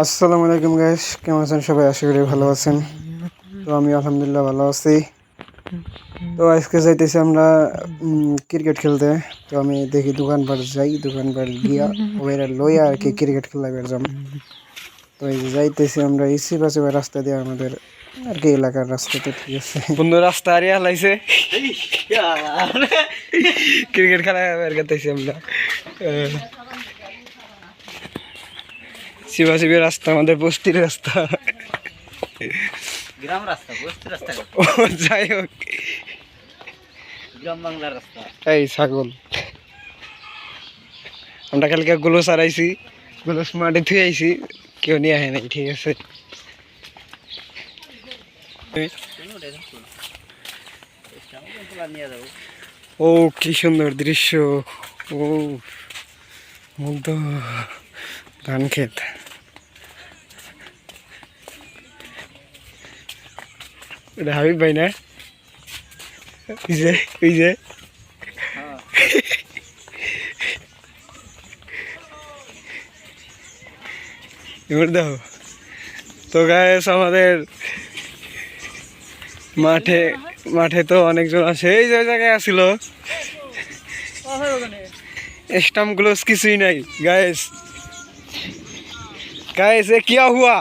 আসসালামু আলাইকুম গাইস, কেমন আছেন সবাই? আশা করি ভালো আছেন। তো আমি আলহামদুলিল্লাহ ভালো আছি। তো আজকে যাইতেছি আমরা ক্রিকেট খেলতে। তো আমি দেখি দোকানপাট যাই, দোকানপাট গিয়া ওরা লইয়া আর কি ক্রিকেট খেলা বের যাম। তো এই যে যাইতেছি আমরা ইসি বাসে রাস্তা দিয়ে আমাদের আর কি এলাকার রাস্তা। তো ঠিক আছে বন্ধু রাস্তা হারিয়ে হালাইছে ক্রিকেট খেলা বের করতেছি আমরা শিবাশিবের রাস্তা আমাদের বস্তির রাস্তা গ্রাম রাস্তা বস্তি রাস্তা ও যাই হোক গ্রাম বাংলার রাস্তা এই ছাগল আমরা কালকে গুলো সারাইছি, গুলো মাঠে থুয়ে আইছি, কেউ নিয়ে আহে নাই। ঠিক আছে ও কি সুন্দর দৃশ্য, ও মুগ্ধ ধান ক্ষেত। এটা হাবিব ভাই না? ওই যে এবার দেখো তো গায়েস আমাদের মাঠে মাঠে তো অনেকজন আছে। এই যে জায়গায় আসছিল স্টাম্প গ্লোভস কিছুই নাই গায়েস। গায়েস এ কিয়া হুয়া?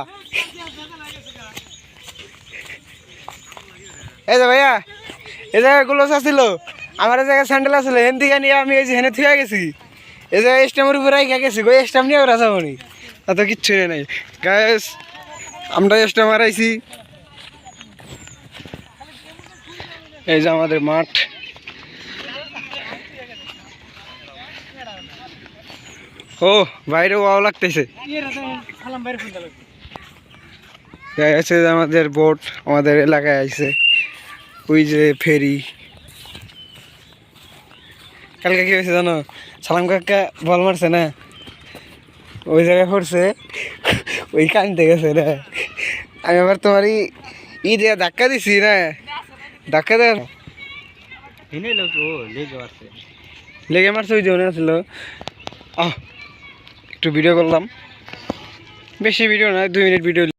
এই যে ভাইয়া এই জায়গায় গ্লোভস আসছিল, আমার এই জায়গায় স্যান্ডেল আসছিল, হেন থেকে নিয়ে আমি এই যে হেনে থুয়ে গেছি। এই জায়গায় স্টাম্পের উপরে রেখে গেছি, ওই স্টাম্প নিয়ে ওরা যাবনি, তা তো কিচ্ছু নেই গায়েস। আমরা স্টাম্প হারাইছি। এই যে আমাদের মাঠ, ও বাইরে ওয়াও লাগতেছে। আমাদের বোট আমাদের এলাকায় আইছে, ওই যে ফেরি। কালকে কি হয়েছে জানো? সালাম কাকা বল মারছে না, ওই জায়গায় পড়ছে, ওই কানতে গেছে না। আমি আবার তোমারই দিয়ে ধাক্কা দিছি না, ধাক্কা দেয় লেগে মারছে, ওই জন্য আসলো। একটু ভিডিও করলাম, বেশি ভিডিও না, 2 মিনিট ভিডিও।